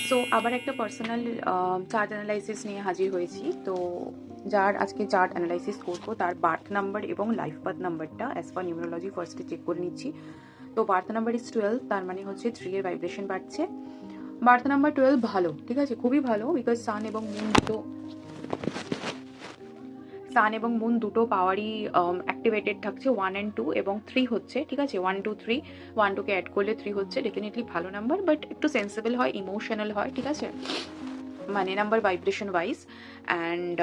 So আবার একটা personal chart analysis নিয়ে হাজির হয়েছি। তো যার আজকে চার্ট অ্যানালাইসিস করবো তার বার্থ নাম্বার এবং লাইফ পাথ নাম্বারটা অ্যাজ পার নিউমোলজি ফার্স্টে চেক করে নিচ্ছি। তো বার্থ নাম্বার ইজ 12, তার মানে হচ্ছে 3 এর ভাইব্রেশন বাড়ছে। বার্থ নাম্বার 12 ভালো, ঠিক আছে, খুবই ভালো, বিকজ সান এবং মুন দুটো পাওয়ারই অ্যাক্টিভেটেড থাকছে, 1 and 2 এবং 3 হচ্ছে, ঠিক আছে, 1 2 3, 1 2কে অ্যাড করলে 3 হচ্ছে, ডেফিনেটলি ভালো নাম্বার, বাট একটু সেন্সিবল হয়, ইমোশনাল হয়, ঠিক আছে, মানে number vibration wise. And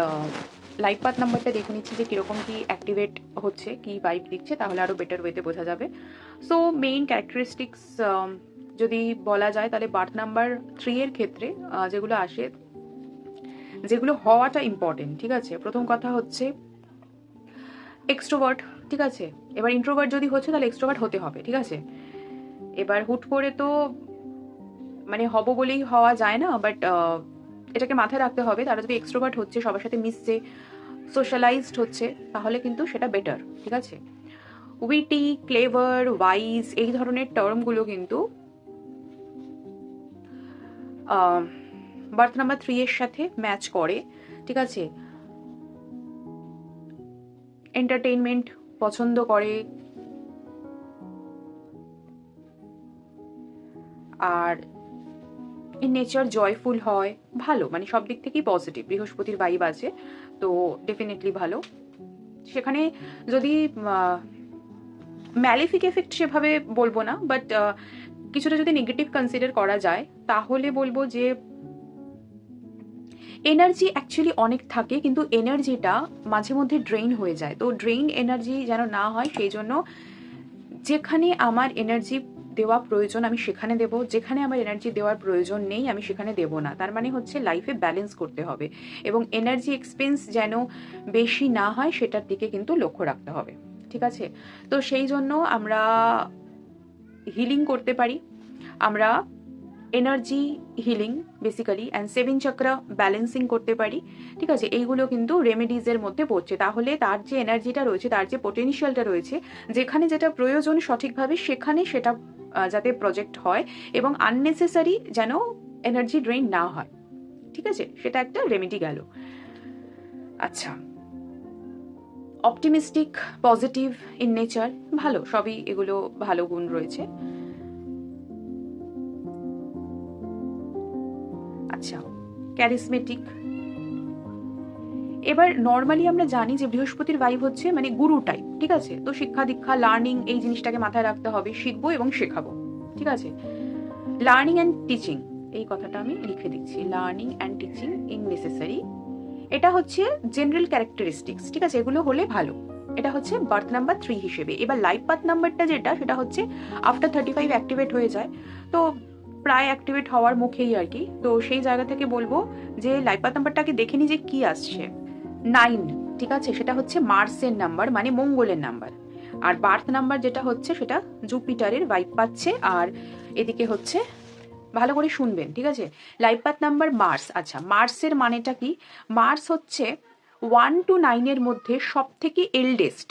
life path নাম্বারটা দেখে নিচ্ছি যে কীরকম কি অ্যাক্টিভেট হচ্ছে, কি ভাইব দিচ্ছে, তাহলে আরও বেটার ওয়েতে বোঝা যাবে। সো মেইন ক্যারেক্টারিস্টিক্স যদি বলা যায় তাহলে বার্থ নাম্বার 3 এর ক্ষেত্রে যেগুলো আসে, যেগুলো হওয়াটা ইম্পর্টেন্ট, ঠিক আছে, প্রথম কথা হচ্ছে এক্সট্রোভার্ট, ঠিক আছে। এবার ইন্ট্রোভার্ট যদি হচ্ছে তাহলে এক্সট্রোভার্ট হতে হবে, ঠিক আছে। এবার হুট করে তো মানে হব বলেই হওয়া যায় না, বাট এটাকে মাথায় রাখতে হবে, তারা যদি এক্সট্রোভার্ট হচ্ছে, সবার সাথে মিশছে, সোশ্যালাইজড হচ্ছে, তাহলে কিন্তু সেটা বেটার, ঠিক আছে। উইটি, ক্লেভার, ওয়াইজ এই ধরনের টার্মগুলো কিন্তু বার্থ নাম্বার 3 এর সাথে ম্যাচ করে, ঠিক আছে। এন্টারটেইনমেন্ট পছন্দ করে, আর ইন নেচার জয়ফুল হয়, ভালো, মানে সব দিক থেকেই পজিটিভ, বৃহস্পতির ভাইব আছে, তো ডেফিনেটলি ভালো। সেখানে যদি ম্যালিফিক এফেক্ট সেভাবে বলবো না, বাট কিছুটা যদি নেগেটিভ কনসিডার করা যায় তাহলে বলবো যে এনার্জি অ্যাকচুয়ালি অনেক থাকে, কিন্তু এনার্জিটা মাঝে মধ্যে ড্রেইন হয়ে যায়। তো ড্রেইন এনার্জি যেন না হয় সেই জন্য যেখানে আমার এনার্জি দেওয়া প্রয়োজন আমি সেখানে দেব, যেখানে আমার এনার্জি দেওয়ার প্রয়োজন নেই আমি সেখানে দেব না। তার মানে হচ্ছে লাইফে ব্যালেন্স করতে হবে এবং এনার্জি এক্সপেন্স যেন বেশি না হয় সেটার দিকে কিন্তু লক্ষ্য রাখতে হবে, ঠিক আছে। তো সেই জন্য আমরা হিলিং করতে পারি, আমরা এনার্জি হিলিং বেসিক্যালি অ্যান্ড 7 চক্র ব্যালেন্সিং করতে পারি, ঠিক আছে। এইগুলো কিন্তু রেমেডিজের মধ্যে পড়ছে, তাহলে তার যে এনার্জিটা রয়েছে, তার যে পোটেনশিয়ালটা রয়েছে, যেখানে যেটা প্রয়োজন সঠিকভাবে সেখানে সেটা যাতে প্রজেক্ট হয় এবং আননেসেসারি যেন এনার্জি ড্রেইন না হয়, ঠিক আছে, সেটা একটা রেমেডি গেল। আচ্ছা, অপটিমিস্টিক, পজিটিভ ইন নেচার, ভালো, সবই এগুলো ভালো গুণ রয়েছে। আচ্ছা, ক্যারিসমেটিক। এবার নর্মালি আমরা জানি যে বৃহস্পতির ভাইব হচ্ছে মানে গুরু টাইপ, ঠিক আছে। তো শিক্ষা দীক্ষা, লার্নিং, এই জিনিসটাকে মাথায় রাখতে হবে, শিখবো এবং শেখাবো, ঠিক আছে। লার্নিং অ্যান্ড টিচিং, এই কথাটা আমি লিখে দিচ্ছি, learning and teaching in necessary, এটা হচ্ছে জেনারেল ক্যারেক্টারিস্টিক্স, ঠিক আছে, এগুলো হলে ভালো। এটা হচ্ছে বার্থ নাম্বার 3 হিসেবে। এবার লাইফ পাথ নাম্বারটা যেটা, সেটা হচ্ছে আফটার 35 অ্যাক্টিভেট হয়ে যায়, তো প্রায় অ্যাক্টিভেট হওয়ার মুখেই আর কি। তো সেই জায়গা থেকে বলবো যে লাইফ পাথ নাম্বারটাকে দেখে নি যে কি আসছে। 9, ঠিক আছে, সেটা হচ্ছে মার্সের নাম্বার, মানে মঙ্গলের নাম্বার। আর বার্থ নাম্বার যেটা হচ্ছে সেটা জুপিটারের ভাইব পাচ্ছে, আর এদিকে হচ্ছে, ভালো করে শুনবেন, ঠিক আছে, লাইফ পাথ নাম্বার মার্স। আচ্ছা, মার্সের মানেটা কি? মার্স হচ্ছে 1 to 9 এর মধ্যে সব থেকে এল্ডেস্ট,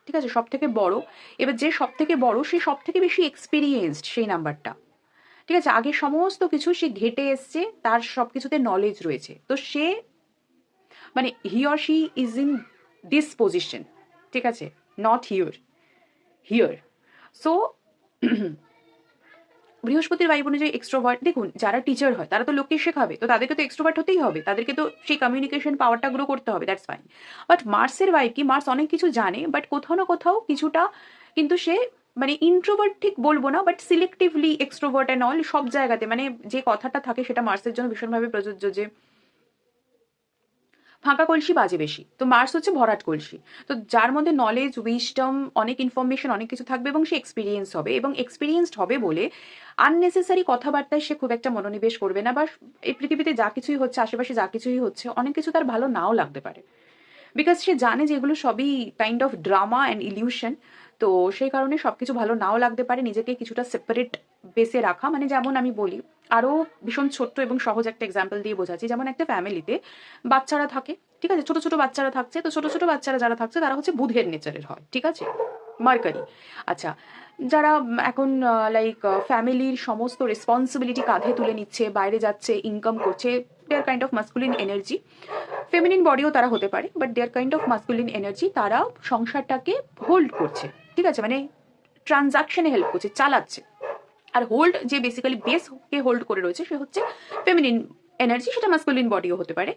ঠিক আছে, সব থেকে বড়। এবার যে সব থেকে বড় সে সব থেকে বেশি এক্সপিরিয়েন্সড, সেই নাম্বারটা, ঠিক আছে, আগে সমস্ত কিছু সে ঘেটে এসছে, তার সব কিছুতে নলেজ রয়েছে, তো সে মানে হি or she is in this position, ঠিক আছে, নট হিয়ার, হিয়ার। সো বৃহস্পতির ভাই অনুযায়ী এক্সট্রোভার্ট, দেখুন যারা টিচার হয় তারা তো লোককে শেখাবে, তো তাদেরকে তো এক্সট্রোভার্ট হতেই হবে, তাদেরকে তো সেই কমিউনিকেশন পাওয়ারটা গ্রো করতে হবে, দ্যাটস ফাইন। বাট মার্সের ভাই কি, মার্স অনেক কিছু জানে, বাট কোথাও না কোথাও কিছুটা কিন্তু সে মানে ইন্ট্রোভার্ট ঠিক বলবো না, but selectively extrovert and all, সব জায়গাতে মানে যে কথাটা থাকে সেটা মার্সের জন্য ভীষণভাবে প্রযোজ্য, যে ফাঁকা কলসি বাজে বেশি, তো মার্স হচ্ছে ভরাট কলসি। তো যার মধ্যে নলেজ, উইজডম, অনেক ইনফরমেশন, অনেক কিছু থাকবে এবং সে এক্সপিরিয়েন্স হবে, এবং এক্সপিরিয়েন্সড হবে বলে আননেসেসারি কথাবার্তায় সে খুব একটা মনোনিবেশ করবে না, বা এই পৃথিবীতে যা কিছুই হচ্ছে, আশেপাশে যা কিছুই হচ্ছে, অনেক কিছু তার ভালো নাও লাগতে পারে, বিকজ সে জানে যে এগুলো সবই kind of drama and illusion. তো সেই কারণে সবকিছু ভালো নাও লাগতে পারে, নিজেকে কিছুটা সেপারেট বেসে রাখা, মানে যেমন আমি বলি, আরও ভীষণ ছোট্ট এবং সহজ একটা এক্সাম্পল দিয়ে বোঝাচ্ছি, যেমন একটা ফ্যামিলিতে বাচ্চারা থাকে, ঠিক আছে, ছোট ছোট বাচ্চারা থাকছে, তো ছোট ছোট বাচ্চারা যারা থাকছে তারা হচ্ছে বুধের নেচারের হয়, ঠিক আছে, মার্কারি। আচ্ছা, যারা এখন লাইক ফ্যামিলির সমস্ত রেসপন্সিবিলিটি কাঁধে তুলে নিচ্ছে, বাইরে যাচ্ছে, ইনকাম করছে, their kind of masculine energy. Feminine বডিও তারা হতে পারে, but their kind of masculine energy, তারা সংসারটাকে হোল্ড করছে, ঠিক আছে, মানে ট্রানজাকশনে হেল্প করছে, চালাচ্ছে। আর হোল্ড যে বেসিক্যালি বেসকে হোল্ড করে রয়েছে সে হচ্ছে ফেমিনিন এনার্জি, সেটা মাস্কুলিন বডিও হতে পারে।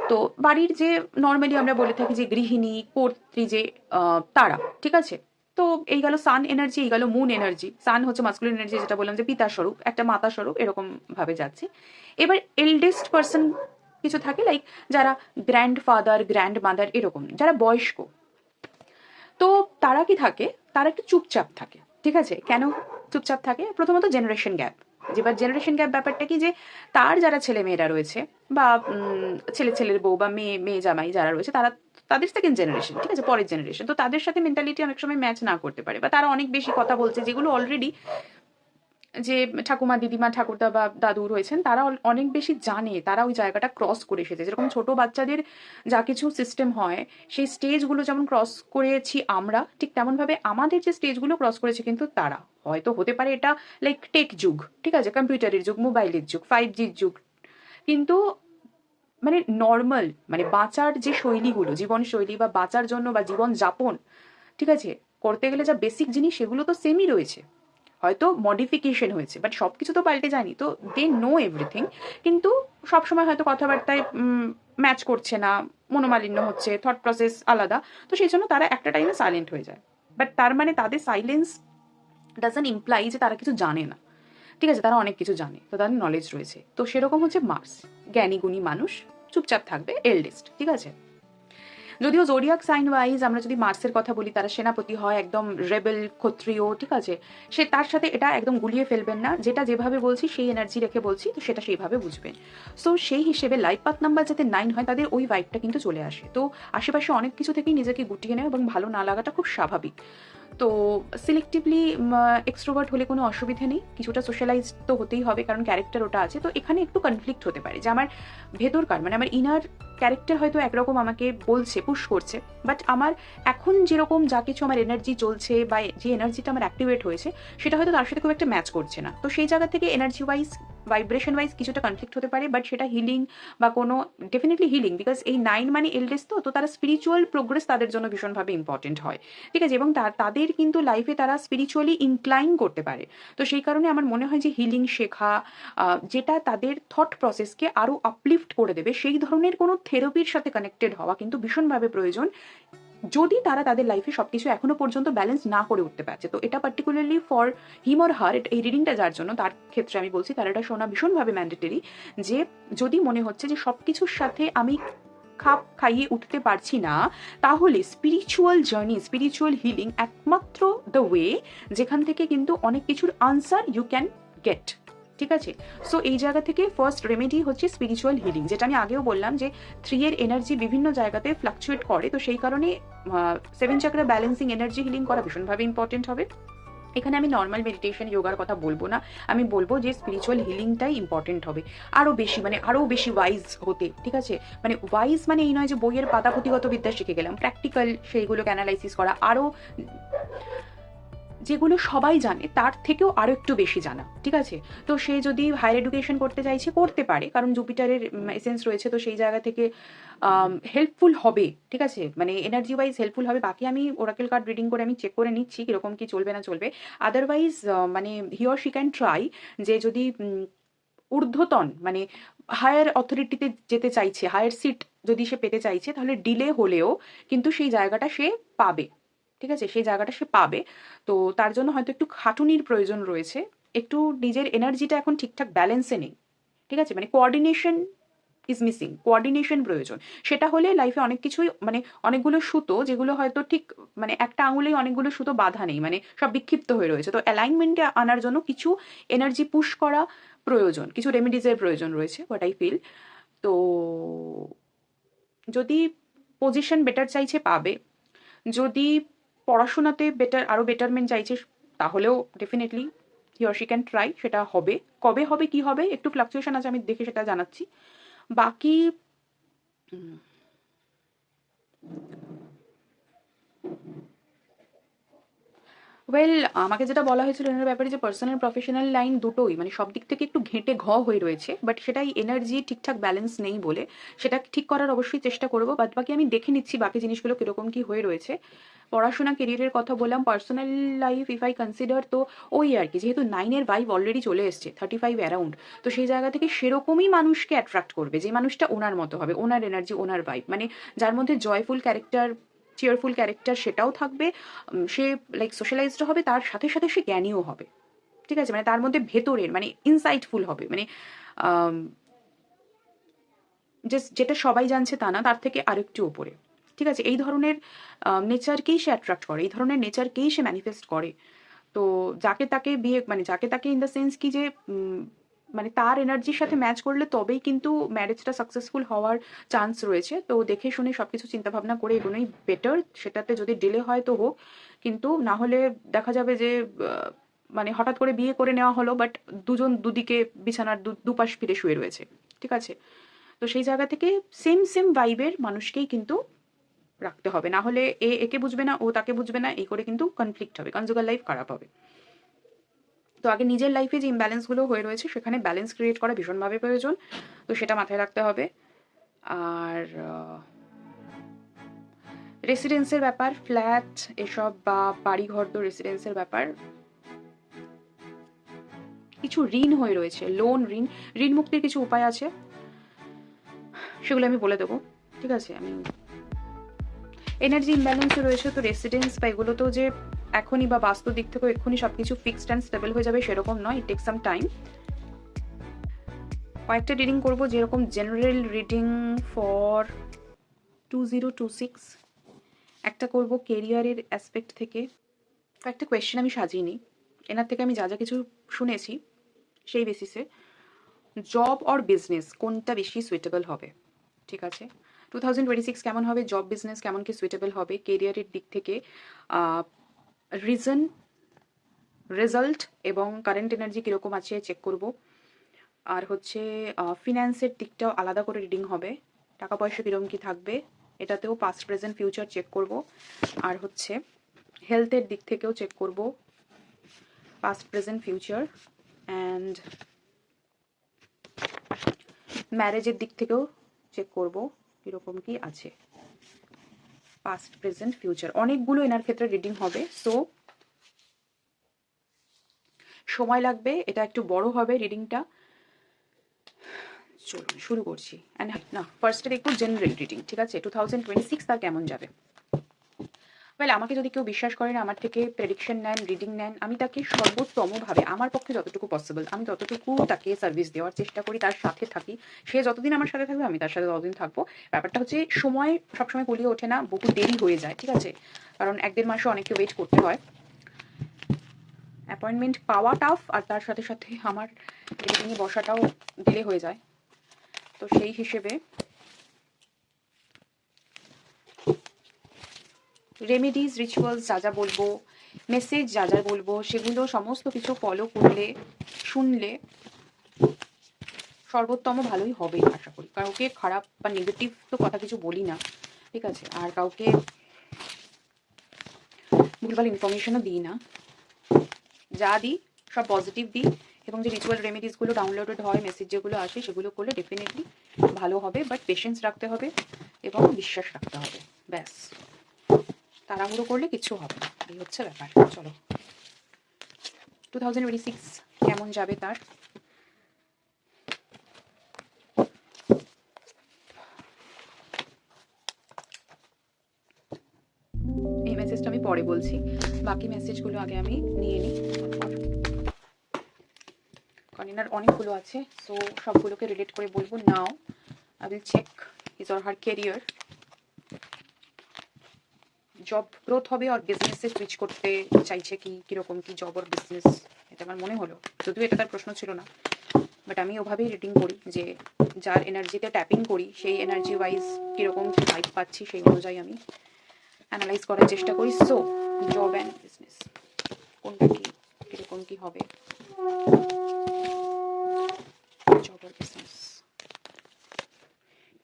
তো বাড়ির যে নর্মালি আমরা বলে থাকি যে গৃহিণী, কর্ত্রী, যে তারা, ঠিক আছে। তো এই গেল সান এনার্জি, এই গেল মুন এনার্জি। সান হচ্ছে মাস্কুলিন এনার্জি, যেটা বললাম যে পিতা স্বরূপ, একটা মাতা স্বরূপ, এরকম ভাবে যাচ্ছে। এবার এল্ডেস্ট পার্সন কিছু থাকে, লাইক যারা গ্র্যান্ড ফাদার, গ্র্যান্ড মাদার, এরকম যারা বয়স্ক, তো তারা কি থাকে, তারা একটু চুপচাপ থাকে, ঠিক আছে। কেন চুপচাপ থাকে? প্রথমত জেনারেশন গ্যাপ। যেবার জেনারেশন গ্যাপ ব্যাপারটা কি, যে তার যারা ছেলে মেয়েরা রয়েছে, বা ছেলের বউ বা মেয়ে জামাই যারা রয়েছে, তারা তাদের সেকেন্ড জেনারেশন, ঠিক আছে, পরের জেনারেশন। তো তাদের সাথে মেন্টালিটি অনেক সময় ম্যাচ না করতে পারে, বা তারা অনেক বেশি কথা বলছে, যেগুলো অলরেডি যে ঠাকুমা, দিদিমা, ঠাকুরদা বা দাদু রয়েছেন, তারা অনেক বেশি জানে, তারা ওই জায়গাটা ক্রস করে এসেছে। যেরকম ছোট বাচ্চাদের যা কিছু সিস্টেম হয়, সেই স্টেজগুলো যেমন ক্রস করেছি আমরা, ঠিক তেমনভাবে আমাদের যে স্টেজগুলো ক্রস করেছে কিন্তু তারা। হয়তো হতে পারে এটা লাইক টেক যুগ, ঠিক আছে, কম্পিউটারের যুগ, মোবাইলের যুগ, 5Gর যুগ, কিন্তু মানে নর্মাল, মানে বাঁচার যে শৈলীগুলো, জীবন শৈলী বা বাঁচার জন্য বা জীবন যাপন, ঠিক আছে, করতে গেলে যা বেসিক জিনিস, সেগুলো তো সেমই রয়েছে, হয়তো মডিফিকেশন হয়েছে, বাট সবকিছু তো পাল্টে যায়নি। তো দে নো এভরিথিং, কিন্তু সবসময় হয়তো কথাবার্তায় ম্যাচ করছে না, মনোমালিন্য হচ্ছে, থট প্রসেস আলাদা, তো সেই জন্য তারা একটা টাইমে সাইলেন্ট হয়ে যায়। বাট তার মানে তাদের সাইলেন্স ডাজন্ট ইমপ্লাই যে তারা কিছু জানে না, ঠিক আছে, তারা অনেক কিছু জানে, তো তাদের নলেজ রয়েছে। তো সেরকম হচ্ছে মার্স, জ্ঞানী গুণী মানুষ, চুপচাপ থাকবে, এল্ডেস্ট, ঠিক আছে। যদিও জোডিয়াক সাইন ওয়াইজ আমরা যদি মার্সের কথা বলি, তারা সেনাপতি হয়, একদম রেবেল, ক্ষত্রিয়, ঠিক আছে। সে তার সাথে এটা একদম গুলিয়ে ফেলবেন না, যেটা যেভাবে বলছি সেই এনার্জি রেখে বলছি, তো সেটা সেইভাবে বুঝবেন। সো সেই হিসেবে লাইফ পাথ নাম্বার যাতে 9 হয়, তাদের ওই ভাইবটা কিন্তু চলে আসে। তো আশেপাশে অনেক কিছু থেকেই নিজেকে গুটিয়ে নেয়, এবং ভালো না লাগাটা খুব স্বাভাবিক। তো সিলেক্টিভলি এক্সট্রোভার্ট হলে কোনো অসুবিধা নেই, কিছুটা সোশ্যালাইজ তো হতেই হবে, কারণ ক্যারেক্টার ওটা আছে। তো এখানে একটু কনফ্লিক্ট হতে পারে, যে আমার ভেতরকার, মানে আমার ইনার ক্যারেক্টার হয়তো একরকম আমাকে বলছে, পুশ করছে, বাট আমার এখন যেরকম যা কিছু আমার এনার্জি চলছে, বা যে এনার্জিটা আমার অ্যাক্টিভেট হয়েছে, সেটা হয়তো তার সাথে খুব একটা ম্যাচ করছে না। তো সেই জায়গা থেকে এনার্জি ওয়াইজ, ভাইব্রেশন ওয়াইজ কিছুটা কনফ্লিক্ট হতে পারে, বাট সেটা হিলিং বা কোনো ডেফিনেটলি হিলিং, বিকজ এই 9 মানে এলডেস, তো তারা স্পিরিচুয়াল প্রোগ্রেস তাদের জন্য ভীষণভাবে ইম্পর্টেন্ট হয়, ঠিক আছে, এবং তাদের কিন্তু লাইফে তারা স্পিরিচুয়ালি ইনক্লাইন করতে পারে। তো সেই কারণে আমার মনে হয় যে হিলিং শেখা, যেটা তাদের থট প্রসেসকে আরও আপলিফট করে দেবে, সেই ধরনের কোনো থেরাপির সাথে কানেক্টেড হওয়া কিন্তু ভীষণভাবে প্রয়োজন, যদি তারা তাদের লাইফে সবকিছু এখনো পর্যন্ত ব্যালেন্স না করে উঠতে পারছে। তো এটা particularly for him or her, এই রিডিংটা যার জন্য, তার ক্ষেত্রে আমি বলছি তার এটা শোনা ভীষণভাবে ম্যান্ডেটরি, যে যদি মনে হচ্ছে যে সবকিছুর সাথে আমি খাপ খাইয়ে উঠতে পারছি না, তাহলে স্পিরিচুয়াল জার্নি, স্পিরিচুয়াল হিলিং একমাত্র দ্য ওয়ে, যেখান থেকে কিন্তু অনেক কিছুর আনসার ইউ ক্যান গেট, ঠিক আছে। সো এই জায়গা থেকে ফার্স্ট রেমেডি হচ্ছে স্পিরিচুয়াল হিলিং, যেটা আমি আগেও বললাম যে 3 এর এনার্জি বিভিন্ন জায়গাতে ফ্লাকচুয়েট করে, তো সেই কারণে 7 চাকরা ব্যালেন্সিং এনার্জি হিলিং করা ভীষণভাবে ইম্পর্টেন্ট হবে। এখানে আমি নর্মাল মেডিটেশন, যোগার কথা বলবো না, আমি বলবো যে স্পিরিচুয়াল হিলিংটাই ইম্পর্টেন্ট হবে আরও বেশি, মানে আরও বেশি ওয়াইজ হতে, ঠিক আছে। মানে ওয়াইজ মানে এই নয় যে বইয়ের পাতাপুঁথিগত বিদ্যা শিখে গেলাম, প্র্যাকটিক্যাল সেইগুলোকে অ্যানালাইসিস করা, আরও যেগুলো সবাই জানে তার থেকেও আরো একটু বেশি জানা, ঠিক আছে। তো সে যদি হায়ার এডুকেশন করতে চাইছে, করতে পারে, কারণ জুপিটারের এসেন্স রয়েছে, তো সেই জায়গা থেকে হেল্পফুল হবে, ঠিক আছে, মানে এনার্জি ওয়াইজ হেল্পফুল হবে। বাকি আমি ওরাকেল কার্ড রিডিং করে আমি চেক করে নিচ্ছি কিরকম কি চলবে না চলবে। আদারওয়াইজ মানে হি অর শি ক্যান ট্রাই, যে যদি ঊর্ধ্বতন মানে হায়ার অথরিটিতে যেতে চাইছে, হায়ার সিট যদি সে পেতে চাইছে, তাহলে ডিলে হলেও কিন্তু সেই জায়গাটা সে পাবে, ঠিক আছে, সেই জায়গাটা সে পাবে। তো তার জন্য হয়তো একটু খাটুনির প্রয়োজন রয়েছে, একটু নিজের এনার্জিটা এখন ঠিকঠাক ব্যালেন্সে নেই, ঠিক আছে, মানে কোঅর্ডিনেশন ইজ মিসিং, কোঅর্ডিনেশন প্রয়োজন। সেটা হলে লাইফে অনেক কিছুই, মানে অনেকগুলো সুতো যেগুলো হয়তো ঠিক, মানে একটা আঙুলেই অনেকগুলো সুতো বাঁধা নেই, মানে সব বিক্ষিপ্ত হয়ে রয়েছে, তো অ্যালাইনমেন্টে আনার জন্য কিছু এনার্জি পুশ করা প্রয়োজন, কিছু রেমেডিজের প্রয়োজন রয়েছে, হোয়াট আই ফিল। তো যদি পজিশন বেটার চাইছে পাবে, যদি পড়াশোনাতে বেটার, আরও বেটারমেন্ট চাইছে, তাহলেও definitely he or she can try, সেটা হবে। কবে হবে কি হবে একটু ফ্লাকচুয়েশন আছে, আমি দেখে সেটা জানাচ্ছি। বাকি ওয়েল, আমাকে যেটা বলা হয়েছিল এনার ব্যাপারে যে পার্সোনাল প্রফেশনাল লাইন দুটোই মানে সব দিক থেকে একটু ঘেঁটে হয়ে রয়েছে, বাট সেটাই এনার্জি ঠিকঠাক ব্যালেন্স নেই বলে সেটা ঠিক করার অবশ্যই চেষ্টা করবো। বাদ বাকি আমি দেখে নিচ্ছি বাকি জিনিসগুলো কিরকম কি হয়ে রয়েছে। পড়াশোনা কেরিয়ারের কথা বললাম, personal life if I consider, তো ওই আর কি, যেহেতু 9-এর ভাইব অলরেডি চলে এসছে 35 অ্যারাউন্ড, তো সেই জায়গা থেকে সেরকমই মানুষকে অ্যাট্রাক্ট করবে যে মানুষটা ওনার মতো হবে, ওনার এনার্জি ওনার ভাইব, মানে যার মধ্যে জয়ফুল ক্যারেক্টার, চিয়ারফুল ক্যারেক্টার সেটাও থাকবে, সে লাইক সোশ্যালাইজড হবে, তার সাথে সাথে সে জ্ঞানীও হবে, ঠিক আছে, মানে তার মধ্যে ভেতরের মানে ইনসাইটফুল হবে, মানে যেটা সবাই জানছে তা না, তার থেকে আরেকটু উপরে, ঠিক আছে, এই ধরনের নেচারকেই সে অ্যাট্রাক্ট করে, এই ধরনের নেচারকেই সে ম্যানিফেস্ট করে। তো যাকে তাকে বিয়ে মানে যাকে তাকে ইন দ্য সেন্স কি যে মানে তার এনার্জির সাথে ম্যাচ করলে তবেই কিন্তু ম্যারেজটা সাকসেসফুল হওয়ার চান্স রয়েছে। তো দেখে শুনে সবকিছু চিন্তাভাবনা করে এগোনোই বেটার, সেটাতে যদি ডিলে হয় তো হোক, কিন্তু না হলে দেখা যাবে যে মানে হঠাৎ করে বিয়ে করে নেওয়া হলো, বাট দুজন দুদিকে বিছানার দুপাশ ফিরে শুয়ে রয়েছে, ঠিক আছে। তো সেই জায়গা থেকে সেম সেম ভাইবের মানুষকেই কিন্তু রাখতে হবে, না হলে একে বুঝবে না, ও তাকে বুঝবে না, এই করে কিন্তু কনফ্লিক্ট হবে, কনজুগাল লাইফ খারাপ হবে। তো আগে নিজের লাইফে যে ইমব্যালেন্সগুলো হয়ে রয়েছে সেখানে ব্যালেন্স ক্রিয়েট করা ভীষণভাবে প্রয়োজন, তো সেটা মাথায় রাখতে হবে। আর রেসিডেন্সের ব্যাপার, ফ্ল্যাট এসব বা বাড়ি ঘর, তো রেসিডেন্সের ব্যাপার, কিছু ঋণ হয়ে রয়েছে, লোন, ঋণ মুক্তির কিছু উপায় আছে, সেগুলো আমি বলে দেবো, ঠিক আছে। আমি এনার্জি ইমব্যালেন্সে রয়েছে, তো রেসিডেন্স বা এগুলো তো যে এখনই বা বাস্তু দিক থেকেও এক্ষুনি সবকিছু ফিক্সড অ্যান্ড স্টেবল হয়ে যাবে সেরকম নয়, ইট টেক সাম টাইম। কয়েকটা রিডিং করবো, যেরকম জেনারেল রিডিং ফর 2026, একটা করব কেরিয়ারের অ্যাসপেক্ট থেকে, কয়েকটা কোয়েশ্চেন আমি সাজিয়ে নিই, এনার থেকে আমি যা যা কিছু শুনেছি সেই বেসিসে জব অর বিজনেস কোনটা বেশি সুইটেবল হবে, ঠিক আছে। 2026 কেমন হবে, জব বিজনেস কেমন কি সুইটেবল হবে, কেরিয়ারের দিক থেকে রিজন, রেজাল্ট এবং কারেন্ট এনার্জি কীরকম আছে চেক করব। আর হচ্ছে ফিন্যান্সের দিকটাও আলাদা করে রিডিং হবে, টাকা পয়সা কীরকম কী থাকবে, এটাতেও পাস্ট প্রেজেন্ট ফিউচার চেক করব। আর হচ্ছে হেলথের দিক থেকেও চেক করব, পাস্ট প্রেজেন্ট ফিউচার, অ্যান্ড ম্যারেজের দিক থেকেও চেক করব কীরকম কি আছে, পাস্ট প্রেজেন্ট ফিউচার, অনেকগুলো এনার ক্ষেত্রে রিডিং হবে। সো সময় লাগবে, এটা একটু বড় হবে রিডিংটা। চলুন শুরু করছি। অ্যান্ড না, ফার্স্টে দেখবো জেনারেল রিডিং, ঠিক আছে, 2026 তার কেমন যাবে। ওয়েল, আমাকে যদি কেউ বিশ্বাস করেন, আমার থেকে প্রেডিকশন নেন, রিডিং নেন, আমি তাকে সর্বোত্তমভাবে আমার পক্ষে যতটুকু পসিবল আমি ততটুকু তাকে সার্ভিস দেওয়ার চেষ্টা করি, তার সাথে থাকি, সে যতদিন আমার সাথে থাকবে আমি তার সাথে ততদিন থাকবো। ব্যাপারটা হচ্ছে সময় সবসময় গলিয়ে ওঠে না, বহু দেরি হয়ে যায়, ঠিক আছে, কারণ 1-1.5 মাসও অনেককে ওয়েট করতে হয়, অ্যাপয়েন্টমেন্ট পাওয়া টাফ, আর তার সাথে সাথে আমার রিডিংয়ে বসাটাও ডিলে হয়ে যায়। তো সেই হিসেবে রেমেডিজ, রিচুয়ালস যা যা বলবো, মেসেজ যা যা বলবো, সেগুলো সমস্ত কিছু ফলো করলে, শুনলে সর্বোত্তম ভালোই হবে আশা করি। কাউকে খারাপ বা নেগেটিভ তো কথা কিছু বলি না, ঠিক আছে, আর কাউকে ভুলভাল ইনফরমেশনও দিই না, যা দিই সব পজিটিভ দিই। এবং যে রিচুয়াল রেমেডিসগুলো ডাউনলোডেড হয়, মেসেজ যেগুলো আসে, সেগুলো করলে ডেফিনেটলি ভালো হবে, বাট পেশেন্স রাখতে হবে এবং বিশ্বাস রাখতে হবে, ব্যাস। তাড়াহুড়ো করলে কিচ্ছু হবে না, এই হচ্ছে ব্যাপার। চলো 2026 কেমন যাবে তার। এই মেসেজটা আমি পরে বলছি, বাকি মেসেজগুলো আগে আমি নিয়ে নিই, কারণ এনার অনেকগুলো আছে, সো সবগুলোকে রিলেট করে বলবো। Now I will check his or her career, job growth হবে আর বিজনেসে সুইচ করতে চাইছে কি, কীরকম কি জব আর বিজনেস, এটা আমার মনে হলো, যদিও এটা তার প্রশ্ন ছিল না, বাট আমি ওভাবেই রিডিং করি যে যার এনার্জিতে ট্যাপিং করি সেই এনার্জি ওয়াইজ কীরকম কী ভাইব পাচ্ছি সেই অনুযায়ী আমি অ্যানালাইজ করার চেষ্টা করি। সো জব অ্যান্ড বিজনেস কোনটা কি, কীরকম কী হবে, জব আর বিজনেস।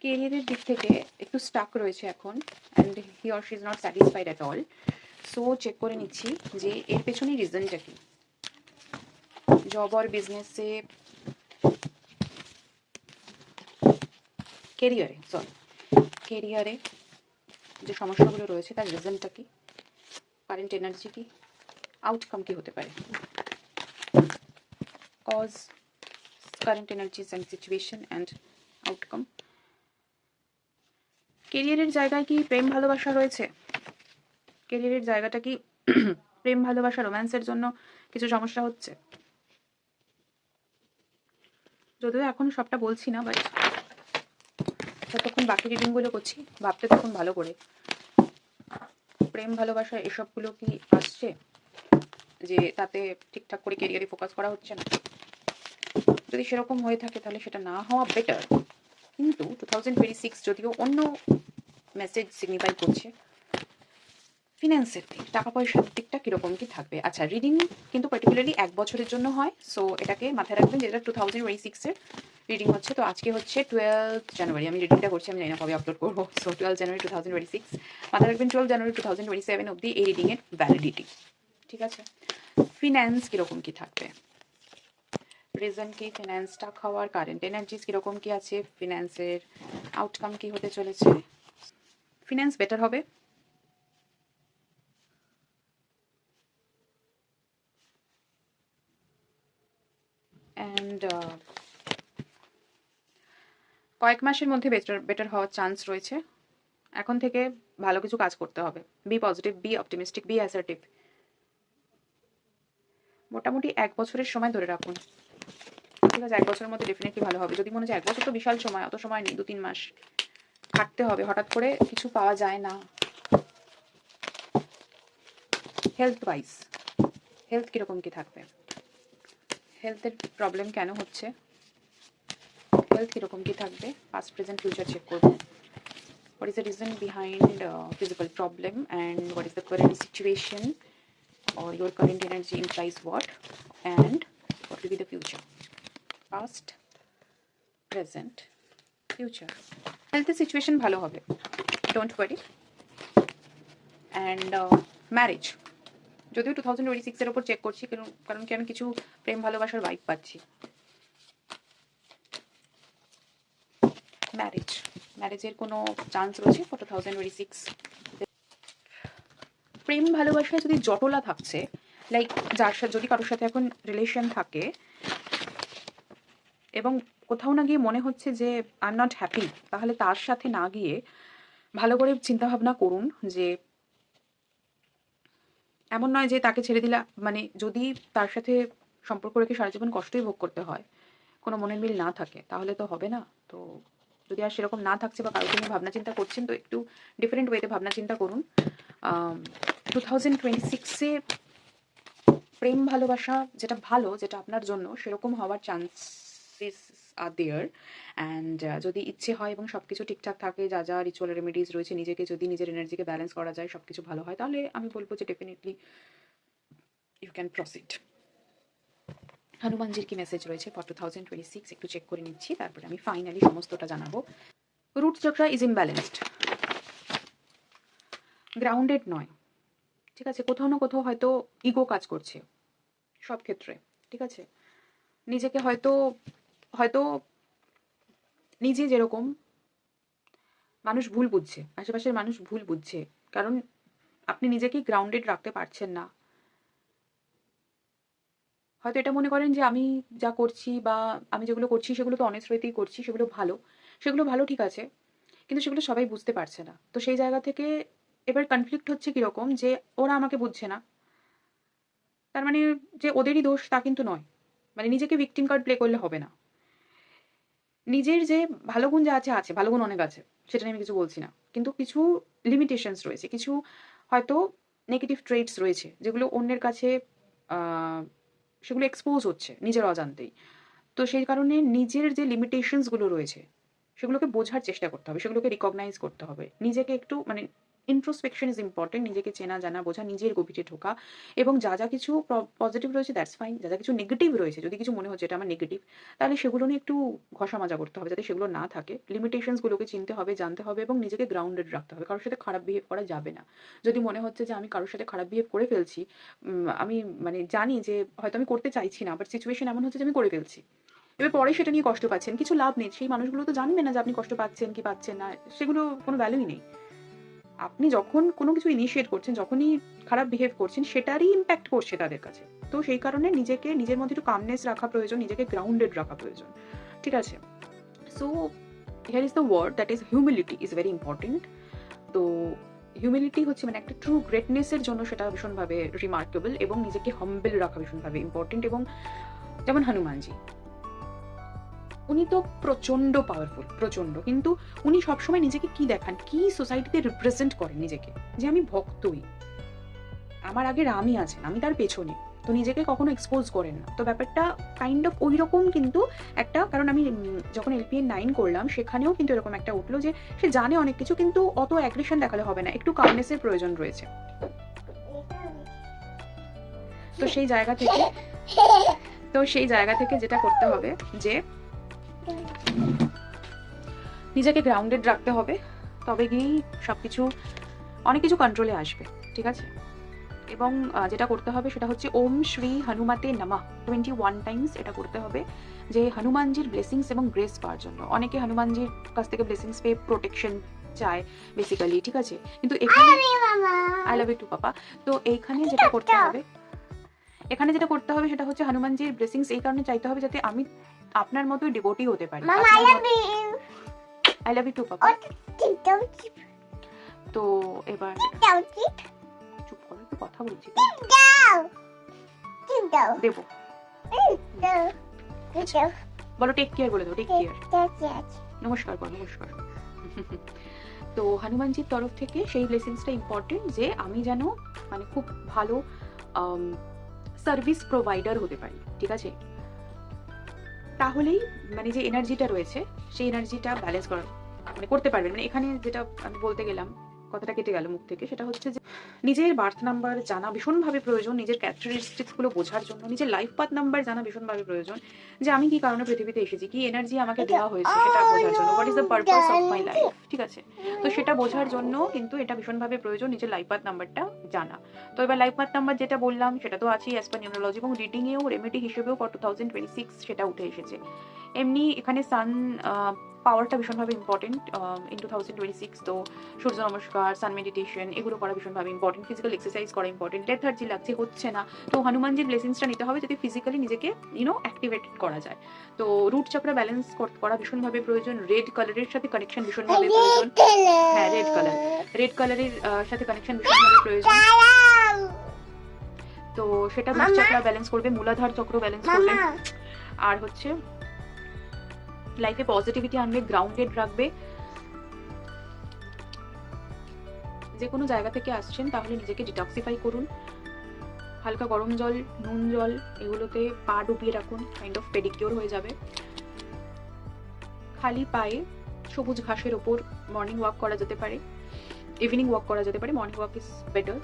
কেরিয়ারের দিক থেকে একটু স্টাক রয়েছে এখন, and he or she is not satisfied at all. So check করে নিচ্ছি যে এর পেছনে রিজনটা কি। জব আর বিজনেসে, কেরিয়ারে যে সমস্যাগুলো রয়েছে তার রিজনটা কি, কারেন্ট এনার্জি কি, আউটকাম কি হতে পারে। Cause, current energies and situation and outcome. কেরিয়ারের জায়গায় কি প্রেম ভালোবাসা রয়েছে? কেরিয়ারের জায়গাটা কি প্রেম ভালোবাসা রোম্যান্সের জন্য কিছু সমস্যা হচ্ছে? যদিও এখন সবটা বলছি না, বাট যতক্ষণ বাকি রিডিংগুলো করছি ভাবতে তখন ভালো করে প্রেম ভালোবাসা এসবগুলো কি আসছে যে তাতে ঠিকঠাক করে কেরিয়ারে ফোকাস করা হচ্ছে না। যদি সেরকম হয়ে থাকে তাহলে সেটা না হওয়া বেটার। কিন্তু 2026 যদিও অন্য মেসেজ সিগনিফাই করছে। ফিন্যান্সের দিক, টাকা পয়সার দিকটা কীরকম কি থাকবে। আচ্ছা, রিডিং কিন্তু পার্টিকুলারলি 1 বছরের জন্য হয়, সো এটাকে মাথায় রাখবেন যেটা 2026-এর রিডিং হচ্ছে। তো আজকে হচ্ছে 12 জানুয়ারি, আমি রিডিংটা করছি, আমি জানি না কবে আপলোড করবো। সো 12 জানুয়ারি 2026, মাথায় রাখবেন 12 জানুয়ারি 2027 অবধি এই রিডিংয়ের ভ্যালিডিটি। ঠিক আছে, ফিন্যান্স কীরকম কি থাকবে, রিজন কি ফিন্যান্স স্টাক হওয়ার, কারেন্ট এনার্জিস কীরকম কি আছে, ফিন্যান্সের আউটকাম কি হতে চলেছে। ফিন্যান্স বেটার হবে, অ্যান্ড কয়েক মাসের মধ্যে বেটার হওয়ার চান্স রয়েছে। এখন থেকে ভালো কিছু কাজ করতে হবে। Be positive, be optimistic, be assertive. মোটামুটি 1 বছরের সময় ধরে রাখুন। ঠিক আছে, 1 বছরের মধ্যে ডেফিনেটলি ভালো হবে। যদি মনে হয় 1 বছর তো বিশাল সময়, অত সময় নেই, 2-3 মাস খাটতে হবে, হঠাৎ করে কিছু পাওয়া যায় না। হেলথ ওয়াইজ, হেলথ কীরকম কি থাকবে, হেলথের প্রবলেম কেন হচ্ছে, হেলথ কীরকম কি থাকবে, পাস্ট প্রেজেন্ট ফিউচার চেক করব। What is the reason behind physical problem and what is the current situation or your current energy implies what, and what will be the future, past, present, future. Health situation ভালো হবে, don't worry. And marriage, যদিও 2026-এর ওপর check করছি, কারণ কি আমি কিছু প্রেম ভালোবাসার ভাইব পাচ্ছি। ম্যারেজের কোনো চান্স রয়েছে ফর 2026। প্রেম ভালোবাসায় যদি জটলা থাকছে, লাইক যার সাথে যদি কারোর সাথে এখন রিলেশন থাকে এবং কোথাও না গিয়ে মনে হচ্ছে যে আই এম নট হ্যাপি, তাহলে তার সাথে না গিয়ে ভালো করে চিন্তাভাবনা করুন যে এমন নয় যে তাকে ছেড়ে দিলা, মানে যদি তার সাথে সম্পর্ক রেখে সারা জীবন কষ্টই ভোগ করতে হয়, কোনো মনের মিল না থাকে, তাহলে তো হবে না। তো যদি আর সেরকম না থাকছে বা কারোকে নিয়ে ভাবনা চিন্তা করছেন, তো একটু ডিফারেন্ট ওয়েতে ভাবনা চিন্তা করুন। 2026-এ প্রেম ভালোবাসা যেটা ভালো, যেটা আপনার জন্য, সেরকম হওয়ার চান্সেস আর দেয়ার। অ্যান্ড যদি ইচ্ছে হয় এবং সব কিছু ঠিকঠাক থাকে, যা যা রিচুয়াল রেমেডিস রয়েছে, যদি নিজের এনার্জিকে ব্যালেন্স করা যায়, সব কিছু ভালো হয়, তাহলে আমি বলবো যে ডেফিনেটলি ইউ ক্যান প্রসিড। হনুমানজির কি মেসেজ রয়েছে ফর 2026 একটু চেক করে নিচ্ছি, তারপরে আমি ফাইনালি সমস্তটা জানাবো। Root chakra is imbalanced, grounded নয়। ঠিক আছে, কোথাও না কোথাও হয়তো ইগো কাজ করছে সব ক্ষেত্রে। ঠিক আছে, নিজেকে হয়তো হয়তো নিজে যেরকম মানুষ ভুল বুঝছে, আশেপাশের মানুষ ভুল বুঝছে, কারণ আপনি নিজেকে গ্রাউন্ডেড রাখতে পারছেন না। হয়তো এটা মনে করেন যে আমি যা করছি বা আমি যেগুলো করছি সেগুলো তো অনেস্ট ওয়েতেই করছি, সেগুলো ভালো, ঠিক আছে, কিন্তু সেগুলো সবাই বুঝতে পারছে না। তো সেই জায়গা থেকে এবার কনফ্লিক্ট হচ্ছে কীরকম, যে ওরা আমাকে বুঝছে না, তার মানে যে ওদেরই দোষ তা কিন্তু নয়। মানে নিজেকে ভিকটিম কার্ড প্লে করলে হবে না। নিজের যে ভালো গুণ যা আছে, ভালো গুণ অনেক আছে, সেটা নিয়ে আমি কিছু বলছি না, কিন্তু কিছু লিমিটেশনস রয়েছে, কিছু হয়তো নেগেটিভ ট্রেটস রয়েছে, যেগুলো অন্যের কাছে সেগুলো এক্সপোজ হচ্ছে নিজের অজান্তেই। তো সেই কারণে নিজের যে লিমিটেশনসগুলো রয়েছে সেগুলোকে বোঝার চেষ্টা করতে হবে, সেগুলোকে রিকগনাইজ করতে হবে, নিজেকে একটু মানে ইন্ট্রোস্পেকশন ইজ ইম্পর্টেন্ট, নিজেকে চেনা জানা বোঝা, নিজের গভীরে ঢোকা, এবং যা যা কিছু পজিটিভ রয়েছে দ্যাটস ফাইন, যা যা কিছু নেগেটিভ রয়েছে, যদি কিছু মনে হচ্ছে এটা আমার নেগেটিভ, তাহলে সেগুলো নিয়ে একটু ঘষা মাজা করতে হবে যাতে সেগুলো না থাকে। লিমিটেশনসগুলোকে চিনতে হবে, জানতে হবে এবং নিজেকে গ্রাউন্ডেড রাখতে হবে। কারোর সাথে খারাপ বিহেভ করা যাবে না। যদি মনে হচ্ছে যে আমি কারোর সাথে খারাপ বিহেভ করে ফেলছি, আমি মানে জানি যে হয়তো আমি করতে চাইছি না, বাট সিচুয়েশন এমন হচ্ছে যে আমি করে ফেলছি, এবার পরে সেটা নিয়ে কষ্ট পাচ্ছেন, কিছু লাভ নেই। সেই মানুষগুলো তো জানবে না যে আপনি কষ্ট পাচ্ছেন কি পাচ্ছেন না, সেগুলো কোনো ভ্যালুই নেই। আপনি যখন কোনো কিছু ইনিশিয়েট করছেন, যখনই খারাপ বিহেভ করছেন, সেটারই ইম্প্যাক্ট করছে তাদের কাছে। তো সেই কারণে নিজেকে নিজের মধ্যে একটু কামনেস রাখা প্রয়োজন, নিজেকে গ্রাউন্ডেড রাখা প্রয়োজন, ঠিক আছে? So here is the word that is humility is very important. তো হিউমিলিটি হচ্ছে মানে একটা ট্রু গ্রেটনেসের জন্য সেটা ভীষণভাবে রিমার্কেবল, এবং নিজেকে হাম্বল রাখা ভীষণভাবে ইম্পর্টেন্ট। এবং যেমন হনুমানজি, উনি তো প্রচন্ড পাওয়ারফুল, প্রচন্ড, কিন্তু উনি সবসময় নিজেকে কি দেখান, কি সোসাইটিতে রিপ্রেজেন্ট করেন নিজেকে, যে আমি ভক্তই, আমার আগে রামই আছেন, আমি তার পেছনে, তো নিজেকে কখনো এক্সপোজ করেন না। তো ব্যাপারটা কাইন্ড অফ ওই রকম কিন্তু একটা, কারণ আমি যখন LPN 9 করলাম সেখানেও কিন্তু এরকম একটা উঠলো যে সে জানে অনেক কিছু, কিন্তু অত অ্যাগ্রেশন দেখালে হবে না, একটু কামনেসের প্রয়োজন রয়েছে। তো সেই জায়গা থেকে যেটা করতে হবে যে নিজেকে গ্রাউন্ডেড রাখতে হবে, তবে গিয়েই সবকিছু অনেক কিছু কন্ট্রোলে আসবে, ঠিক আছে? এবং যেটা করতে হবে সেটা হচ্ছে ওম শ্রী হনুমাতে নমঃ 21 টাইমস এটা করতে হবে, যে হনুমানজির ব্লেসিংস এবং গ্রেস পাওয়ার জন্য। অনেকে হনুমানজির কাছ থেকে ব্লেসিংস পেয়ে প্রোটেকশন চায় বেসিক্যালি, ঠিক আছে? কিন্তু এখানে আই লাভ ইউ টু পাপা। তো এইখানে যেটা করতে হবে সেটা হচ্ছে হনুমানজির ব্লেসিংস এই কারণে চাইতে হবে যাতে আমি আপনার মতোই ডিভোটি হতে পারি। আই লাভ ইউ টু পাপা। তো এবার চুপ করো, একটু কথা বলছি তো। দেবো, বলো টেক কেয়ার বলে দেবো, টেক কেয়ার, নমস্কার বলো, নমস্কার। তো হনুমানজির তরফ থেকে সেই ব্লেসিংসটা ইম্পর্টেন্ট, যে আমি যেন মানে খুব ভালো সার্ভিস প্রোভাইডার হতে পারি, ঠিক আছে? তাহলেই মানে যে এনার্জিটা রয়েছে সেই এনার্জিটা ব্যালেন্স করতে পারবেন। মানে এখানে যেটা আমি বলতে গেলাম, কথাটা কেটে গেল মুখ থেকে, সেটা হচ্ছে যে নিজের বার্থ নাম্বার জানা ভীষণভাবে প্রয়োজন, নিজের ক্যারেক্টারিস্টিক্স গুলো বোঝার জন্য। নিজের লাইফ পাথ নাম্বার জানা ভীষণভাবে প্রয়োজন, যে আমি কি কারণে পৃথিবীতে এসেছি, কি এনার্জি আমাকে দেওয়া হয়েছে সেটা বোঝার জন্য, what is the purpose of my life, ঠিক আছে? তো সেটা বোঝার জন্য কিন্তু এটা ভীষণভাবে প্রয়োজন, নিজের লাইফ পাথ নাম্বারটা জানা। তো এবার লাইফ পাথ নাম্বার যেটা বললাম সেটা তো আছেই অ্যাজ পার নিউরোলজি, এবং রিডিং এও রেমেডি হিসেবেও ফর 2026 সেটা উঠে এসেছে। এমনি এখানে সান পাওয়ারটা ভীষণভাবে ইম্পর্টেন্ট ইন 2026। তো সূর্য নমস্কার, সান মেডিটেশন এগুলো করা ভীষণভাবে ইম্পর্টেন্ট, ফিজিক্যাল এক্সারসাইজ করা ইম্পর্টেন্ট। লেথার্জি লাগছে, হচ্ছে না, তো হনুমানজির ব্লেসিংসটা নিতে হবে যাতে ফিজিক্যালি নিজেকে অ্যাক্টিভেটেড করা যায়। তো রুট চক্র ব্যালেন্স করা ভীষণভাবে প্রয়োজন। রেড কালারের সাথে কানেকশন ভীষণভাবে প্রয়োজন। হ্যাঁ, রেড কালারের সাথে কানেকশন ভীষণভাবে প্রয়োজন। তো সেটা রুট চক্র ব্যালেন্স করবে, মূলাধার চক্র ব্যালেন্স করবে, আর হচ্ছে লাইফে পজিটিভিটি আনবে, গ্রাউন্ডেড রাখবে। যে কোনো জায়গা থেকে আসছেন তাহলে নিজেকে ডিটক্সিফাই করুন, হালকা গরম জল, নুন জল এগুলোতে পা ডুবিয়ে রাখুন, কাইন্ড অফ পেডিকিওর হয়ে যাবে। খালি পায়ে সবুজ ঘাসের ওপর মর্নিং ওয়াক করা যেতে পারে, ইভিনিং ওয়াক করা যেতে পারে, মর্নিং ওয়াক ইজ বেটার।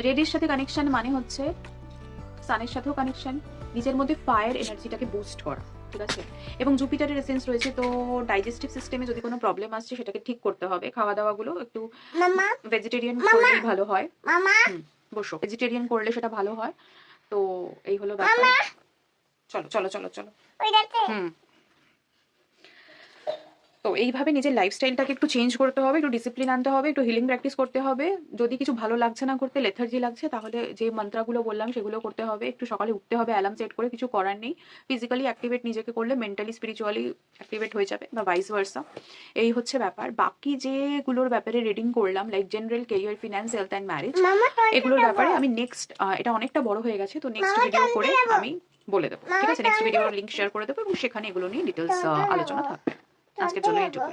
রেডের সাথে কানেকশন মানে হচ্ছে সানের সাথেও কানেকশন, নিজের মধ্যে ফায়ার এনার্জিটাকে বুস্ট করা, ঠিক আছে? এবং জুপিটারের এসেন্স রয়েছে, তো ডাইজেস্টিভ সিস্টেমে যদি কোনো প্রবলেম আসছে সেটাকে ঠিক করতে হবে। খাওয়া দাওয়াগুলো একটু ভেজিটেরিয়ান করলে ভালো হয়। বসো, ভেজিটেরিয়ান করলে সেটা ভালো হয়। তো এই হলো ব্যাপার। চলো চলো চলো চলো। তো এইভাবে নিজের লাইফস্টাইলটাকে একটু চেঞ্জ করতে হবে, একটু ডিসিপ্লিন আনতে হবে, একটু হিলিং প্র্যাকটিস করতে হবে। যদি কিছু ভালো লাগছে না করতে, লেথার্জি লাগছে, তাহলে যে মন্ত্রগুলো বললাম সেগুলো করতে হবে। একটু সকালে উঠতে হবে অ্যালার্ম সেট করে, কিছু করার নেই। ফিজিক্যালি অ্যাক্টিভেট নিজেকে করলে মেন্টালি স্পিরিচুয়ালি অ্যাক্টিভেট হয়ে যাবে, বা ভাইস ভার্সা। এই হচ্ছে ব্যাপার। বাকি যেগুলোর ব্যাপারে রিডিং করলাম, like general, career, finance, health and marriage, এগুলোর ব্যাপারে আমি নেক্সট, এটা অনেকটা বড় হয়ে গেছে, তো নেক্সট ভিডিও করে আমি বলে দেবো, ঠিক আছে? নেক্সট ভিডিওর লিঙ্ক শেয়ার করে দেবো এবং সেখানে এগুলো নিয়ে ডিটেলস আলোচনা থাকবে। আজকের জন্য এইটুকু।